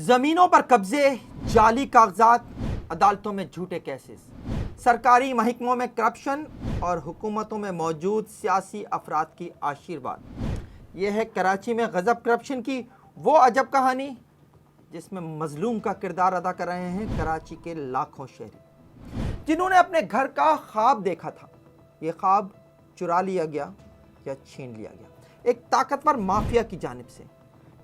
زمینوں پر قبضے، جعلی کاغذات، عدالتوں میں جھوٹے کیسز، سرکاری محکموں میں کرپشن اور حکومتوں میں موجود سیاسی افراد کی آشیرواد۔ یہ ہے کراچی میں غضب کرپشن کی وہ عجب کہانی جس میں مظلوم کا کردار ادا کر رہے ہیں کراچی کے لاکھوں شہری، جنہوں نے اپنے گھر کا خواب دیکھا تھا۔ یہ خواب چرا لیا گیا یا چھین لیا گیا ایک طاقتور مافیا کی جانب سے،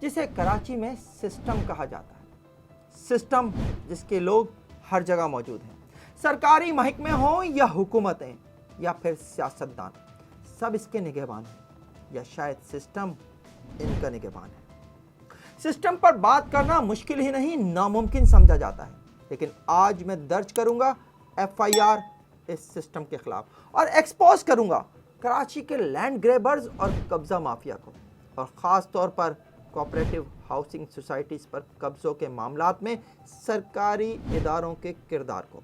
جسے کراچی میں سسٹم کہا جاتا ہے۔ سسٹم جس کے لوگ ہر جگہ موجود ہیں، سرکاری محکمے ہوں یا حکومتیں یا پھر سیاستدان، سب اس کے نگہبان ہیں، یا شاید سسٹم ان کا نگہبان ہے۔ سسٹم پر بات کرنا مشکل ہی نہیں، ناممکن سمجھا جاتا ہے، لیکن آج میں درج کروں گا FIR اس سسٹم کے خلاف اور ایکسپوز کروں گا کراچی کے لینڈ گریبرز اور قبضہ مافیا کو، اور خاص طور پر کوآپریٹو ہاؤسنگ سوسائٹیز پر قبضوں کے معاملات میں سرکاری اداروں کے کردار کو۔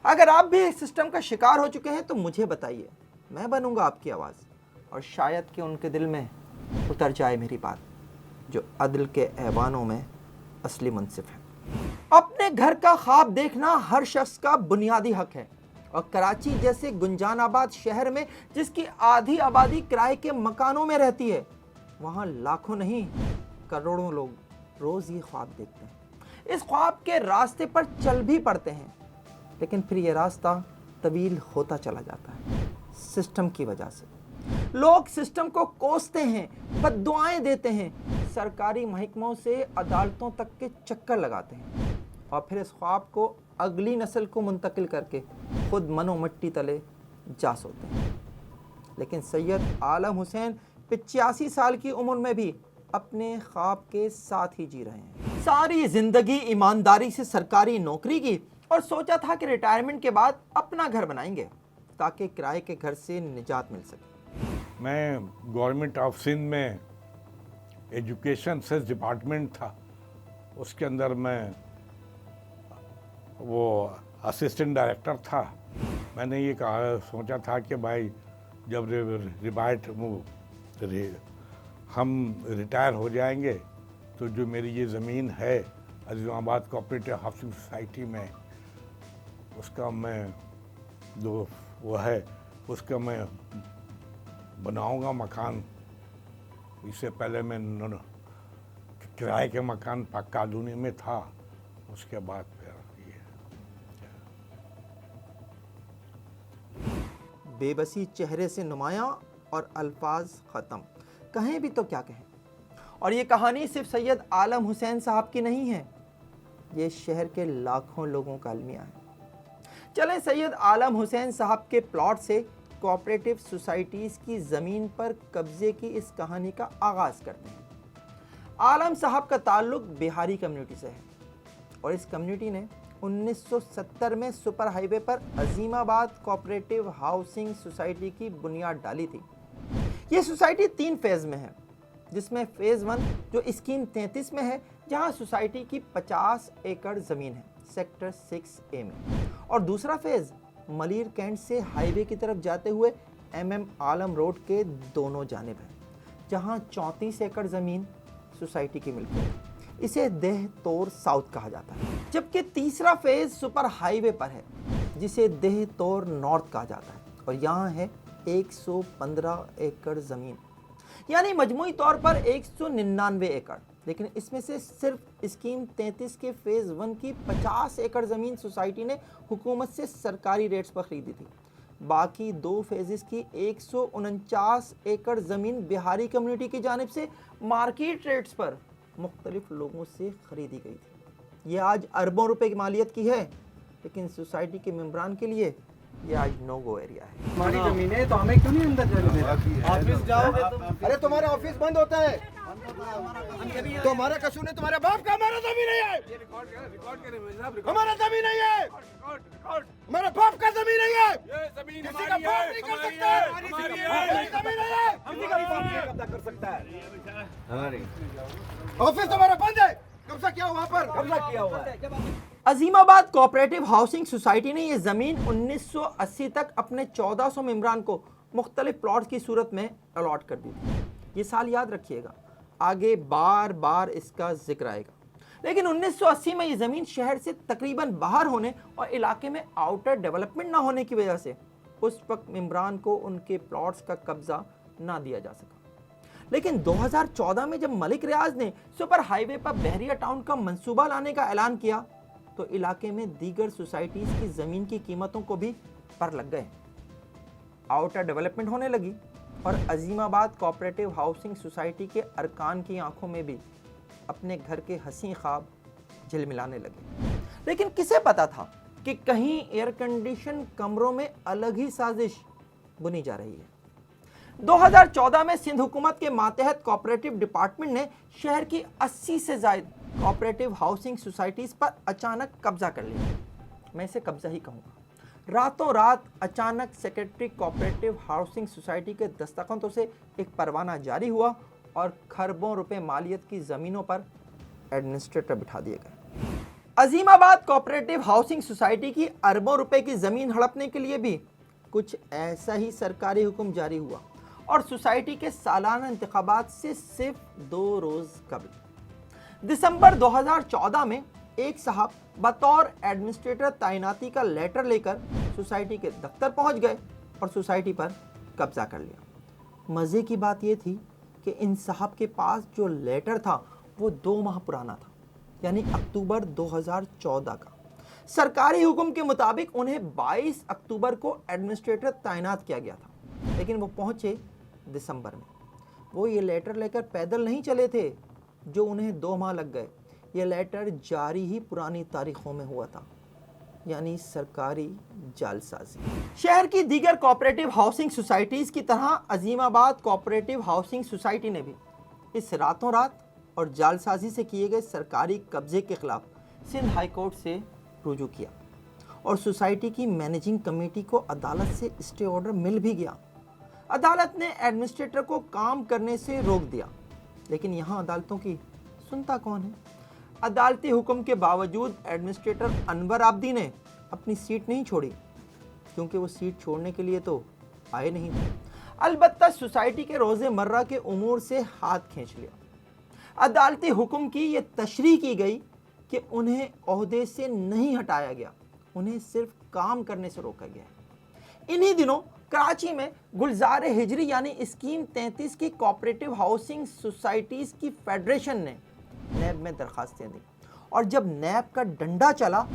اگر آپ بھی اس سسٹم کا شکار ہو چکے ہیں تو مجھے بتائیے، میں بنوں گا آپ کی آواز، اور شاید کہ ان کے دل میں اتر جائے میری بات، جو عدل کے ایوانوں میں اصلی منصف ہے۔ اپنے گھر کا خواب دیکھنا ہر شخص کا بنیادی حق ہے، اور کراچی جیسے گنجان آباد شہر میں جس کی آدھی آبادی کرائے کے مکانوں میں رہتی ہے، وہاں لاکھوں نہیں کروڑوں لوگ روز یہ خواب دیکھتے ہیں، اس خواب کے راستے پر چل بھی پڑتے ہیں، لیکن پھر یہ راستہ طویل ہوتا چلا جاتا ہے سسٹم کی وجہ سے۔ لوگ سسٹم کو کوستے ہیں، بد دعائیں دیتے ہیں، سرکاری محکموں سے عدالتوں تک کے چکر لگاتے ہیں، اور پھر اس خواب کو اگلی نسل کو منتقل کر کے خود منو مٹی تلے جا سوتے ہیں۔ لیکن سید عالم حسین 85 سال کی عمر میں بھی اپنے خواب کے ساتھ ہی جی رہے ہیں۔ ساری زندگی ایمانداری سے سرکاری نوکری کی اور سوچا تھا کہ ریٹائرمنٹ کے بعد اپنا گھر بنائیں گے تاکہ کرائے کے گھر سے نجات مل سکے۔ میں گورنمنٹ آف سندھ میں ایجوکیشن سیس ڈپارٹمنٹ تھا، اس کے اندر میں وہ اسسٹنٹ ڈائریکٹر تھا۔ میں نے یہ سوچا تھا کہ بھائی جب ہم ریٹائر ہو جائیں گے تو جو میری یہ زمین ہے عزیز آباد کوآپریٹو ہاؤسنگ سوسائٹی میں، اس کا میں جو وہ ہے اس کا میں بناؤں گا مکان۔ اس سے پہلے میں کرائے کے مکان پاک کالونی میں تھا، اس کے بعد پھر یہ بے بسی چہرے سے نمایاں اور الفاظ ختم، کہیں بھی تو کیا کہیں۔ اور یہ کہانی صرف سید عالم حسین صاحب کی نہیں ہے، یہ شہر کے لاکھوں لوگوں کا المیہ ہے۔ چلیں سید عالم حسین صاحب کے پلاٹ سے کوآپریٹو سوسائٹیز کی زمین پر قبضے کی اس کہانی کا آغاز کرتے ہیں۔ عالم صاحب کا تعلق بہاری کمیونٹی سے ہے، اور اس کمیونٹی نے 1970 میں سپر ہائی وے پر عظیم آباد کوآپریٹو ہاؤسنگ سوسائٹی کی بنیاد ڈالی تھی۔ یہ سوسائٹی 3 فیز میں ہے، جس میں فیز 1 جو اسکیم 33 میں ہے، جہاں سوسائٹی کی 50 ایکڑ زمین ہے سیکٹر 6A میں، اور دوسرا فیز ملیر کینٹ سے ہائی وے کی طرف جاتے ہوئے MM عالم روڈ کے دونوں جانب ہے، جہاں 34 ایکڑ زمین سوسائٹی کی ملکیت ہے۔ اسے دہ تور ساؤتھ کہا جاتا ہے، جبکہ تیسرا فیز سپر ہائی وے پر ہے، جسے دہ تور نارتھ کہا جاتا ہے، اور یہاں ہے 115 ایکڑ زمین، یعنی مجموعی طور پر 199 ایکڑ، لیکن اس میں سے صرف اسکیم 33 کے فیز 1 کی 50 ایکڑ زمین سوسائٹی نے حکومت سے سرکاری ریٹس پر خریدی تھی۔ باقی 2 فیزز کی 149 ایکڑ زمین بہاری کمیونٹی کی جانب سے مارکیٹ ریٹس پر مختلف لوگوں سے خریدی گئی تھی۔ یہ آج اربوں روپے کی مالیت کی ہے، لیکن سوسائٹی کے ممبران کے لیے یہ آج نو گو ایریا ہے۔ ہماری زمین ہے تو ہمیں کیوں نہیں اندر جانے دے رہا؟ آفس جاؤ گے، ارے تمہارا آفس بند ہوتا ہے تو ہمارا قصور نہیں، تمہارے باپ کا ہمارا زمین نہیں ہے، ہمارا زمین نہیں ہے، ہمارے باپ کا زمین نہیں ہے، کسی کا باپ نہیں کر سکتا، ہماری زمین نہیں ہے، کسی کا باپ نہیں قبضہ کر سکتا ہے۔ آفس تمہارا بند ہے، قبضہ کیا ہوا پر، قبضہ کیا ہوا ہے۔ عظیم آباد کوآپریٹو ہاؤسنگ سوسائٹی نے یہ زمین 1980 تک اپنے 1400 ممبران کو مختلف پلاٹس کی صورت میں الاٹ کر دی تھی۔ یہ سال یاد رکھیے گا، آگے بار بار اس کا ذکر آئے گا۔ लेकिन 1980 में ये ज़मीन शहर से तकरीबन बाहर होने और इलाके में आउटर डेवलपमेंट ना होने की वजह से उस वक्त इमरान को उनके प्लॉट्स का कब्जा ना दिया जा सका। लेकिन 2014 में जब मलिक रियाज ने सुपर हाईवे पर बहरिया टाउन का मंसूबा लाने का ऐलान किया तो इलाके में दीगर सोसाइटीज की ज़मीन की कीमतों को भी पर लग गए। आउटर डेवलपमेंट होने लगी और अजीमाबाद कोऑपरेटिव हाउसिंग सोसाइटी के अरकान की आंखों में भी अपने घर के हसीन ख्वाब झिलमिलाने लगे। लेकिन किसे पता था कि कहीं एयर कंडीशन कमरों में अलग ही साजिश बुनी जा रही है। 2014 में सिंध हुकूमत के मातहत कोऑपरेटिव डिपार्टमेंट ने शहर की 80 से ज़ायद कोऑपरेटिव हाउसिंग सोसाइटीज़ पर अचानक कब्जा कर लिया। मैं इसे कब्जा ही कहूँगा। रातों रात अचानक सेक्रेटरी कोऑपरेटिव हाउसिंग सोसाइटी के दस्तखतों से एक परवाना जारी हुआ और खरबों रुपए मालियत की ज़मीनों पर एडमिनिस्ट्रेटर बिठा दिए गए। अजीमाबाद कोऑपरेटिव हाउसिंग सोसाइटी की अरबों रुपए की ज़मीन हड़पने के लिए भी कुछ ऐसा ही सरकारी हुक्म जारी हुआ और सोसाइटी के सालाना इंतखाबात से सिर्फ 2 रोज़ कबल दिसंबर 2014 में एक साहब बतौर एडमिनिस्ट्रेटर तैनाती का लेटर लेकर सोसाइटी के दफ्तर पहुंच गए और सोसाइटी पर कब्जा कर लिया। मज़े की बात यह थी कि इन साहब के पास जो लेटर था वो 2 माह पुराना था, यानी अक्टूबर 2014 का। सरकारी हुक्म के मुताबिक उन्हें 22 अक्टूबर को एडमिनिस्ट्रेटर तैनात किया गया था, लेकिन वो पहुंचे दिसंबर में। वो ये लेटर लेकर पैदल नहीं चले थे जो उन्हें 2 माह लग गए। ये लेटर जारी ही पुरानी तारीखों में हुआ था, यानी सरकारी जालसाजी। शहर की दीगर कोऑपरेटिव हाउसिंग सोसाइटीज़ की तरह अजीमाबाद कोऑपरेटिव हाउसिंग सोसाइटी ने भी इस रातों रात और जालसाजी से किए गए सरकारी कब्जे के खिलाफ सिंध हाई कोर्ट से रुजू किया और सोसाइटी की मैनेजिंग कमेटी को अदालत से स्टे ऑर्डर मिल भी गया। अदालत ने एडमिनिस्ट्रेटर को काम करने से रोक दिया, लेकिन यहाँ अदालतों की सुनता कौन है। अदालती हुक्म के बावजूद एडमिनिस्ट्रेटर अनवर आब्दी ने अपनी सीट नहीं छोड़ी, क्योंकि वो सीट छोड़ने के लिए तो आए नहीं थे। अलबत्ता सोसाइटी के रोज़मर्रा के उमूर से हाथ खींच लिया। अदालती हुक्म की ये तशरीह की गई कि उन्हें ओहदे से नहीं हटाया गया, उन्हें सिर्फ काम करने से रोका गया। इन्हीं दिनों कराची में गुलजार हिजरी यानी स्कीम 33 की कोऑपरेटिव हाउसिंग सोसाइटीज़ की फेडरेशन ने नैब में दरखास्तें दी और जब नैब का डंडा चला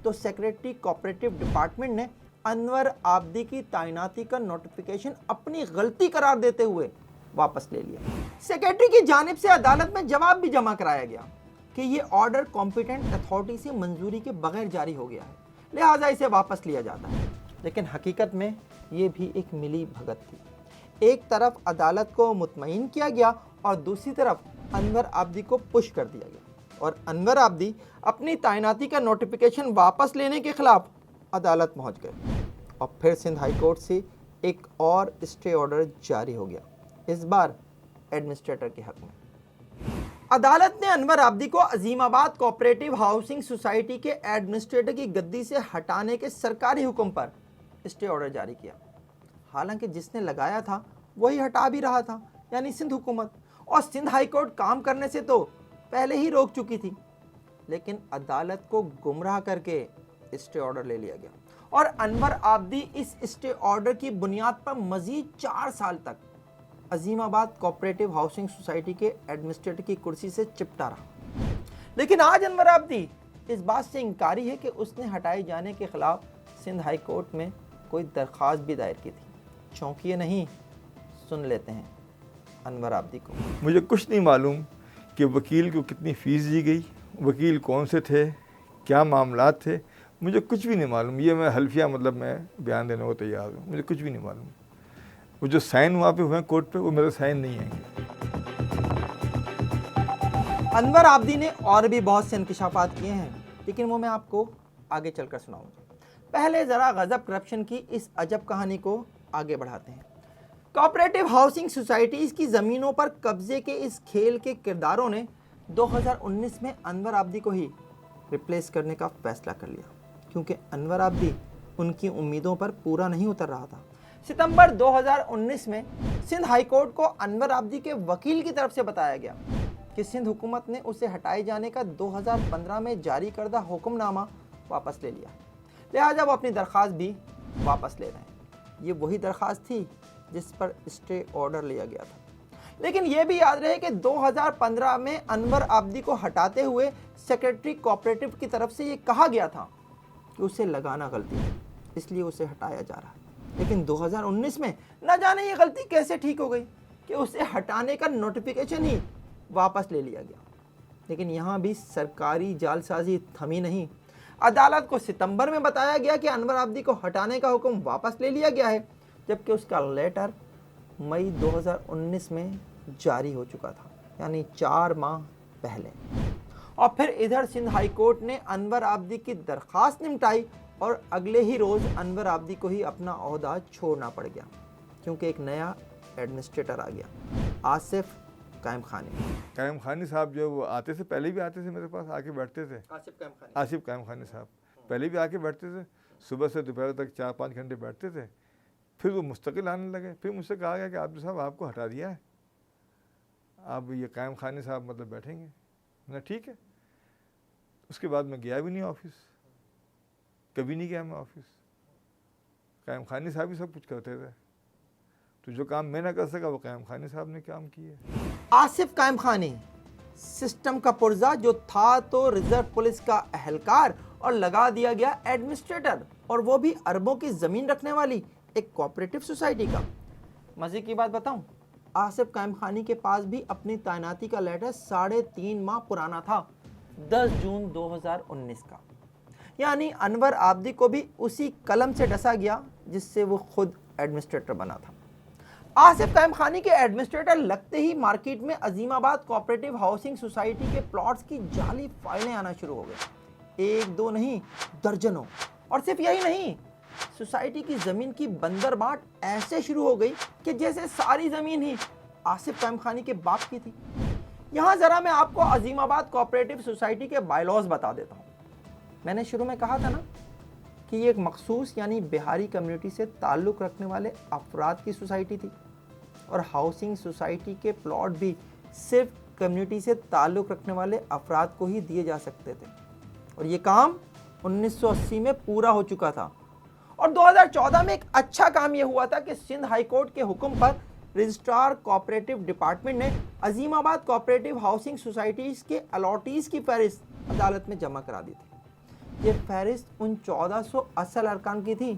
तो सेक्रेटरी कोऑपरेटिव डिपार्टमेंट ने अनवर आब्दी की तैनाती का नोटिफिकेशन अपनी गलती करार देते हुए वापस ले लिया। सेक्रेटरी की जानिब से अदालत में जवाब भी जमा कराया गया कि ये ऑर्डर कॉम्पिटेंट अथॉरिटी से मंजूरी के बगैर जारी हो गया है, लिहाजा इसे वापस लिया जाता है। लेकिन हकीकत में ये भी एक मिली भगत थी। एक तरफ अदालत को मुतमईन किया गया और दूसरी तरफ अनवर आब्दी को पुश कर दिया गया और अनवर आब्दी अपनी तैनाती का नोटिफिकेशन वापस लेने के खिलाफ अदालत पहुंच गए और फिर सिंध हाई कोर्ट से एक और स्टे ऑर्डर जारी हो गया, इस बार एडमिनिस्ट्रेटर के हक में। अदालत ने अनवर आब्दी को अजीमाबाद कोऑपरेटिव हाउसिंग सोसाइटी के एडमिनिस्ट्रेटर की गद्दी से हटाने के सरकारी हुक्म पर स्टे ऑर्डर जारी किया। हालांकि जिसने लगाया था वही हटा भी रहा था, यानी सिंध हुकूमत, और सिंध हाई कोर्ट काम करने से तो पहले ही रोक चुकी थी। लेकिन अदालत को गुमराह करके स्टे ऑर्डर ले लिया गया और अनवर आब्दी इस स्टे ऑर्डर की बुनियाद पर मजीद 4 साल तक अजीमाबाद कोऑपरेटिव हाउसिंग सोसाइटी के एडमिनिस्ट्रेटर की कुर्सी से चिपटा रहा। लेकिन आज अनवर आब्दी इस बात से इंकारी है कि उसने हटाए जाने के खिलाफ सिंध हाई कोर्ट में कोई दरख्वास्त भी दायर की थी। चौंकिए नहीं, सुन लेते हैं अनवर आब्दी को। मुझे कुछ नहीं मालूम कि वकील को कितनी फ़ीस दी गई, वकील कौन से थे, क्या मामलात थे, मुझे कुछ भी नहीं मालूम। ये मैं हल्फिया मैं बयान देने को तैयार हूँ, मुझे कुछ भी नहीं मालूम। वो जो साइन वहाँ पे हुए कोर्ट पे, वो मेरे साइन नहीं आएंगे। अनवर आब्दी ने और भी बहुत से इंकशाफात किए हैं, लेकिन वो मैं आपको आगे चलकर सुनाऊंगा। पहले ज़रा गज़ब करप्शन की इस अजब कहानी को आगे बढ़ाते हैं। कोऑपरेटिव हाउसिंग सोसाइटीज़ की ज़मीनों पर कब्जे के इस खेल के किरदारों ने 2019 में अनवर आब्दी को ही रिप्लेस करने का फैसला कर लिया, क्योंकि अनवर आब्दी उनकी उम्मीदों पर पूरा नहीं उतर रहा था। सितंबर 2019 में सिंध हाई कोर्ट को अनवर आब्दी के वकील की तरफ से बताया गया कि सिंध हुकूमत ने उसे हटाए जाने का 2015 में जारी करदा हुक्मनामा वापस ले लिया, लिहाजा वो अपनी दरख्वास्त भी वापस ले रहे हैं। ये वही दरख्वास्त थी जिस पर स्टे ऑर्डर लिया गया था। लेकिन ये भी याद रहे कि 2015 में अनवर आब्दी को हटाते हुए सेक्रेटरी कोऑपरेटिव की तरफ से ये कहा गया था कि उसे लगाना गलती है, इसलिए उसे हटाया जा रहा है। लेकिन 2019 में न जाने ये गलती कैसे ठीक हो गई कि उसे हटाने का नोटिफिकेशन ही वापस ले लिया गया। लेकिन यहाँ भी सरकारी जालसाजी थमी नहीं। अदालत को सितंबर में बताया गया कि अनवर आब्दी को हटाने का हुक्म वापस ले लिया गया है, जबकि उसका लेटर मई 2019 में जारी हो चुका था, यानी 4 माह पहले। और फिर इधर सिंध हाई कोर्ट ने अनवर आब्दी की दरख्वास्त निपटाई और अगले ही रोज़ अनवर आब्दी को ही अपना ओहदा छोड़ना पड़ गया, क्योंकि एक नया एडमिनिस्ट्रेटर आ गया, आसिफ कायम खानी। कायम खानी साहब जो वो आते से पहले भी आते थे, मेरे पास आके बैठते थे। आसिफ कायम खानी साहब पहले भी आके बैठते थे, सुबह से दोपहर तक 4-5 घंटे बैठते थे। फिर वो मुस्तकिल आने लगे। फिर मुझसे कहा गया कि आब्दी साहब आपको हटा दिया है, अब ये कायम खानी साहब मतलब बैठेंगे। मैंने ठीक है। उसके बाद मैं गया भी नहीं ऑफिस, कभी नहीं गया मैं ऑफिस। कायम खानी साहब ही सब कुछ करते थे, तो जो काम मैं ना कर सका वो कायम खानी साहब ने काम किए। आसिफ कायम खानी सिस्टम का पुर्जा जो था तो रिजर्व पुलिस का अहलकार, और लगा दिया गया एडमिनिस्ट्रेटर, और वो भी अरबों की ज़मीन रखने वाली एक कोऑपरेटिव सोसाइटी का। मज़े की बात बताऊं, आसिफ कायम खानी के पास भी अपनी तैनाती का लेटर 3.5 माह पुराना था, 10 जून 2019 का। यानी अनवर आब्दी को भी उसी कलम से डसा गया जिससे वो खुद एडमिनिस्ट्रेटर बना था। आसिफ कायम खानी के एडमिनिस्ट्रेटर लगते ही मार्केट में अजीमाबाद कोऑपरेटिव हाउसिंग सोसाइटी के प्लॉट्स की जाली फाइलें आना शुरू हो गई, 1-2 नहीं दर्जनों। और सिर्फ यही नहीं, सोसाइटी की ज़मीन की बंदरबाट ऐसे शुरू हो गई कि जैसे सारी ज़मीन ही आसिफ कायम खानी के बाप की थी। यहाँ ज़रा मैं आपको अजीमाबाद कोऑपरेटिव सोसाइटी के बायलॉज बता देता हूँ। मैंने शुरू में कहा था ना कि ये एक मखसूस यानी बिहारी कम्युनिटी से ताल्लुक़ रखने वाले अफराद की सोसाइटी थी, और हाउसिंग सोसाइटी के प्लॉट भी सिर्फ कम्युनिटी से ताल्लुक़ रखने वाले अफराद को ही दिए जा सकते थे। और ये काम 1980 में पूरा हो चुका था। और 2014 में एक अच्छा काम यह हुआ था कि सिंध हाई कोर्ट के हुक्म पर रजिस्ट्रार कोऑपरेटिव डिपार्टमेंट ने अजीमाबाद कोऑपरेटिव हाउसिंग सोसाइटीज़ के अलॉटीज़ की फहरिस्त अदालत में जमा करा दी थी। ये फहरिस्त उन 1400 असल अरकान की थी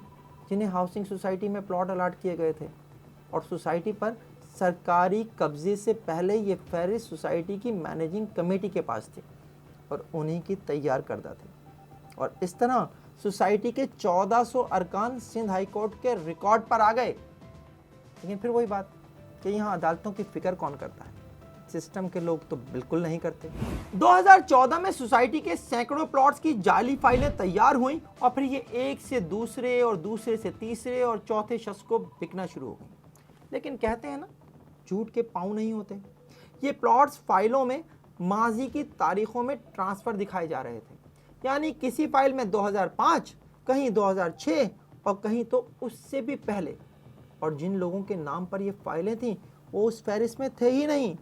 जिन्हें हाउसिंग सोसाइटी में प्लॉट अलॉट किए गए थे, और सोसाइटी पर सरकारी कब्जे से पहले ये फहरिस्त सोसाइटी की मैनेजिंग कमेटी के पास थी और उन्हीं की तैयार करदा थी। और इस तरह सोसाइटी के 1400 अरकान सिंध हाई कोर्ट के रिकॉर्ड पर आ गए। लेकिन फिर वही बात कि यहाँ अदालतों की फिक्र कौन करता है, सिस्टम के लोग तो बिल्कुल नहीं करते। 2014 में सोसाइटी के सैकड़ों प्लॉट्स की जाली फाइलें तैयार हुई, और फिर ये एक से दूसरे और दूसरे से तीसरे और चौथे शख्स को बिकना शुरू हो गई। लेकिन कहते हैं ना, झूठ के पाँव नहीं होते। ये प्लॉट्स फाइलों में माजी की तारीखों में ट्रांसफ़र दिखाए जा रहे थे, यानी किसी फाइल में 2005, कहीं 2006 और कहीं तो उससे भी पहले। और जिन लोगों के नाम पर ये फाइलें थीं वो उस फहरिस्त में थे ही नहीं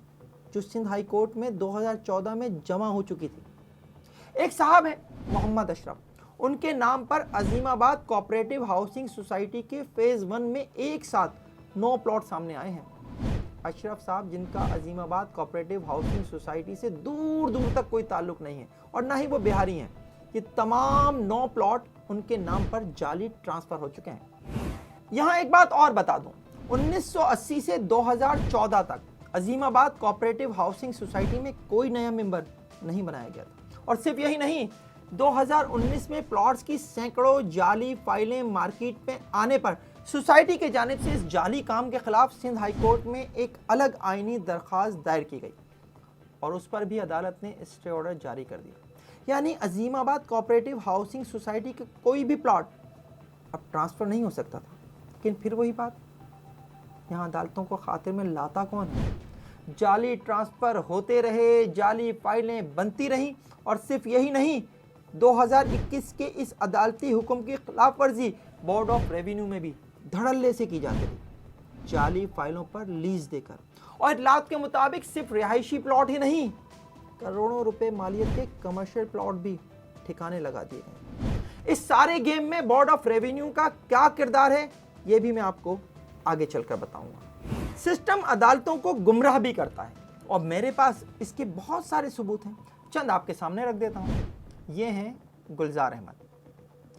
जो सिंध हाई कोर्ट में 2014 में जमा हो चुकी थी। एक साहब हैं मोहम्मद अशरफ, उनके नाम पर अजीमाबाद कोऑपरेटिव हाउसिंग सोसाइटी के फेज़ 1 में एक साथ 9 प्लॉट सामने आए हैं। अशरफ साहब जिनका अजीमाबाद कोऑपरेटिव हाउसिंग सोसाइटी से दूर दूर तक कोई ताल्लुक़ नहीं है और ना ही वो बिहारी हैं, ये तमाम 9 प्लॉट उनके नाम पर जाली ट्रांसफ़र हो चुके हैं। यहाँ एक बात और बता दूँ, 1980 से 2014 तक अजीमाबाद कोऑपरेटिव हाउसिंग सोसाइटी में कोई नया मेंबर नहीं बनाया गया था। और सिर्फ यही नहीं, 2019 में प्लॉट्स की सैकड़ों जाली फाइलें मार्केट में आने पर सोसाइटी के जानिब से इस जाली काम के खिलाफ सिंध हाई कोर्ट में एक अलग आईनी दरख्वास्त दायर की गई, और उस पर भी अदालत ने स्टे ऑर्डर जारी कर दिया। यानी अजीमाबाद कोऑपरेटिव हाउसिंग सोसाइटी का कोई भी प्लॉट अब ट्रांसफ़र नहीं हो सकता था। लेकिन फिर वही बात, यहाँ अदालतों को खातिर में लाता कौन है? जाली ट्रांसफ़र होते रहे, जाली फाइलें बनती रहीं, और सिर्फ यही नहीं, 2021 के इस अदालती हुक्म की खिलाफ वर्जी बोर्ड ऑफ रेवेन्यू में भी धड़ल्ले से की जाती थी, जाली फाइलों पर लीज देकर। और इतलात के मुताबिक सिर्फ रिहायशी प्लॉट ही नहीं, करोड़ों रुपए मालियत के कमर्शियल प्लॉट भी ठिकाने लगा दिए गए। इस सारे गेम में बोर्ड ऑफ रेवेन्यू का क्या किरदार है, ये भी मैं आपको आगे चलकर बताऊंगा। सिस्टम अदालतों को गुमराह भी करता है और मेरे पास इसके बहुत सारे सबूत हैं, चंद आपके सामने रख देता हूँ। ये हैं Gulzar Ahmad,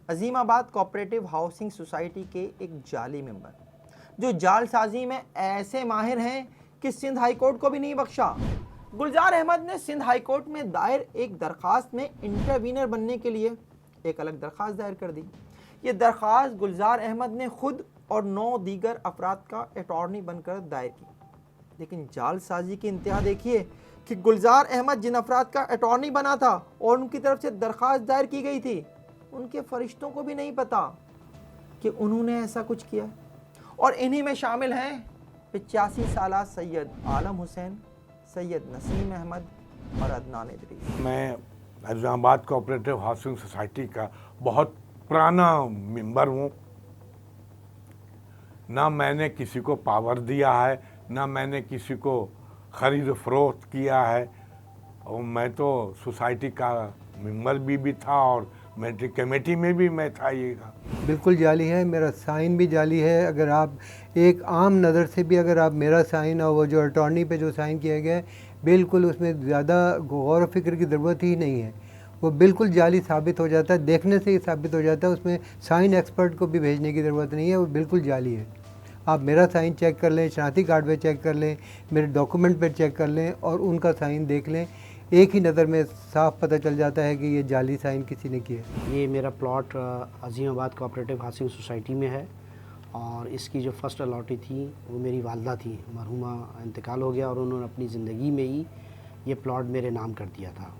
Azimabad cooperative housing society के एक जाली मेंबर, जो जालसाजी में ऐसे माहिर हैं कि सिंध हाई कोर्ट को भी नहीं बख्शा। गुलजार अहमद ने सिंध हाई कोर्ट में दायर एक दरख्वास्त में इंटरवीनर बनने के लिए एक अलग दरख्वास्त दायर कर दी। ये दरख्वास्त गुलजार अहमद ने खुद और 9 दीगर अफराद का अटॉर्नी बनकर दायर की। लेकिन जालसाजी की इंतहा देखिए कि गुलजार अहमद जिन अफराद का अटॉर्नी बना था और उनकी तरफ से दरख्वास्त दायर की गई थी, उनके फरिश्तों को भी नहीं पता कि उन्होंने ऐसा कुछ किया। और इन्हीं में शामिल हैं 85 साला सैयद आलम हुसैन, सैयद नसीम अहमद और अदनान इदरीस। मैं अजीमाबाद कोऑपरेटिव हाउसिंग सोसाइटी का बहुत पुराना मेंबर हूँ। ना मैंने किसी को पावर दिया है, ना मैंने किसी को ख़रीद फरोख्त किया है, और मैं तो सोसाइटी का मेंबर भी था और मेरी कमेटी में भी मैं था। ये बिल्कुल जाली है, मेरा साइन भी जाली है। अगर आप एक आम नज़र से भी अगर आप मेरा साइन और वो जो अटॉर्नी पे जो साइन किया गया है, बिल्कुल उसमें ज़्यादा गौर व फिक्र की ज़रूरत ही नहीं है, वो बिल्कुल जाली साबित हो जाता है, देखने से ही साबित हो जाता है। उसमें साइन एक्सपर्ट को भी भेजने की ज़रूरत नहीं है, वो बिल्कुल जाली है। आप मेरा साइन चेक कर लें, शनाख्ती कार्ड पे चेक कर लें, मेरे डॉक्यूमेंट पे चेक कर लें और उनका साइन देख लें, एक ही नज़र में साफ पता चल जाता है कि ये जाली साइन किसी ने किया। ये मेरा plot Azimabad cooperative housing society में है और इसकी जो फ़र्स्ट अलॉटी थी वो मेरी वालदा थी, मरहुमा इंतकाल हो गया और उन्होंने अपनी ज़िंदगी में ही ये प्लॉट मेरे नाम कर दिया था।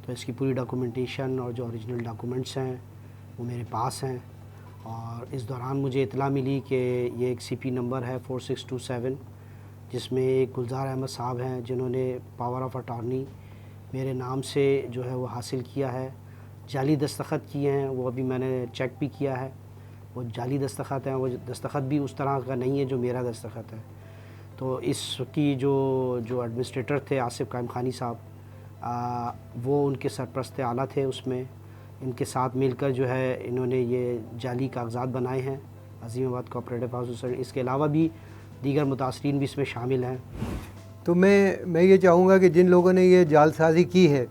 तो इसकी पूरी डॉक्यूमेंटेशन और जो ओरिजिनल डॉक्यूमेंट्स हैं वो मेरे पास हैं। और इस दौरान मुझे इतला मिली कि ये एक CP नंबर है 4627, जिसमें एक गुलजार अहमद साहब हैं जिन्होंने पावर ऑफ अटॉर्नी मेरे नाम से जो है वो हासिल किया है। जाली दस्तखत किए हैं, वो अभी मैंने चेक भी किया है, वो जाली दस्तखत हैं, वो दस्तखत भी उस तरह का नहीं है जो मेरा दस्तखत है। तो इसकी जो एडमिनिस्ट्रेटर थे आसिफ कायम खानी साहब, वो उनके सरपरस्त आला थे, उसमें इनके साथ मिलकर जो है इन्होंने ये जाली कागजात बनाए हैं अजीमाबाद कोऑपरेटिव हाउस सोसाइटी। इसके अलावा भी दीगर मुतासरीन भी इसमें शामिल हैं। तो मैं ये चाहूँगा कि जिन लोगों ने ये जालसाजी की है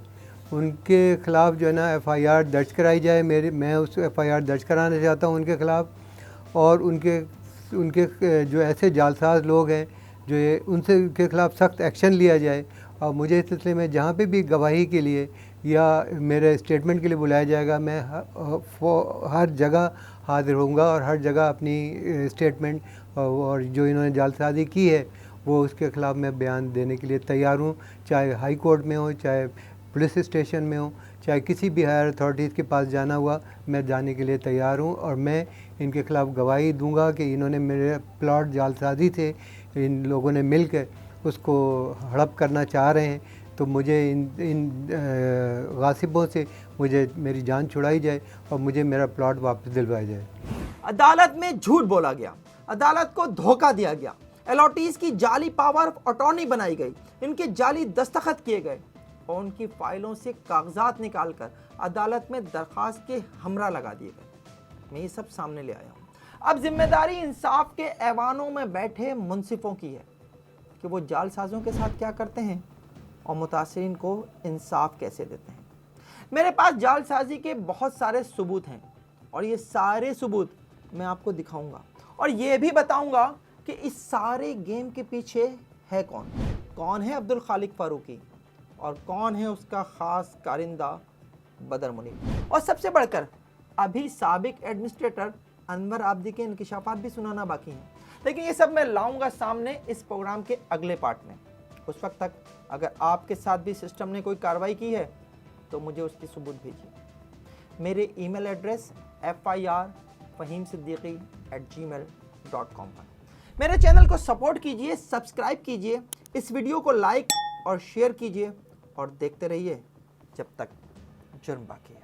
उनके ख़िलाफ़ जो है ना FIR दर्ज कराई जाए। मैं उस FIR दर्ज कराना चाहता हूँ उनके ख़िलाफ़, और उनके जो ऐसे जालसाज लोग हैं जो ये उनसे के ख़िलाफ़ सख्त एक्शन लिया जाए। और मुझे इस सिलसिले में जहाँ पे भी गवाही के लिए या मेरे स्टेटमेंट के लिए बुलाया जाएगा, मैं हर जगह हाज़िर होऊंगा और हर जगह अपनी स्टेटमेंट और जो इन्होंने जालसाजी की है वो उसके ख़िलाफ़ मैं बयान देने के लिए तैयार हूँ, चाहे हाई कोर्ट में हो, चाहे पुलिस स्टेशन में हो, चाहे किसी भी हायर अथॉरिटीज़ के पास जाना हुआ, मैं जाने के लिए तैयार हूँ। और मैं इनके ख़िलाफ़ गवाही दूंगा कि इन्होंने मेरे प्लॉट जालसाजी थे, इन लोगों ने मिलकर उसको हड़प करना चाह रहे हैं। तो मुझे इन गासिबों से मेरी जान छुड़ाई जाए और मुझे मेरा प्लॉट वापस दिलवाया जाए। अदालत में झूठ बोला गया, अदालत को धोखा दिया गया, अलॉटीज की जाली पावर ऑफ अटॉर्नी बनाई गई, इनके जाली दस्तखत किए गए और उनकी फाइलों से कागजात निकालकर अदालत में दरख्वास्त के हमरा लगा दिए गए। मैं ये सब सामने ले आया हूँ। अब जिम्मेदारी इंसाफ के ऐवानों में बैठे मुंसिफों की है कि वो जालसाजों के साथ क्या करते हैं और मुतासिरीन को इंसाफ कैसे देते हैं। मेरे पास जालसाजी के बहुत सारे सबूत हैं और ये सारे सबूत मैं आपको दिखाऊंगा और ये भी बताऊंगा कि इस सारे गेम के पीछे है कौन है अब्दुल खालिक फारूकी और कौन है उसका ख़ास कारिंदा बदर मुनीर। और सबसे बढ़कर अभी साबिक एडमिनिस्ट्रेटर अनवर आब्दी के इंकिशाफात भी सुनाना बाकी हैं, लेकिन ये सब मैं लाऊंगा सामने इस प्रोग्राम के अगले पार्ट में। उस वक्त तक अगर आपके साथ भी सिस्टम ने कोई कार्रवाई की है तो मुझे उसकी सबूत भेजिए। मेरे ईमेल एड्रेस FIR@gmail.com पर। मेरे चैनल को सपोर्ट कीजिए, सब्सक्राइब कीजिए, इस वीडियो को लाइक और शेयर कीजिए और देखते रहिए जब तक जुर्म बाकी है।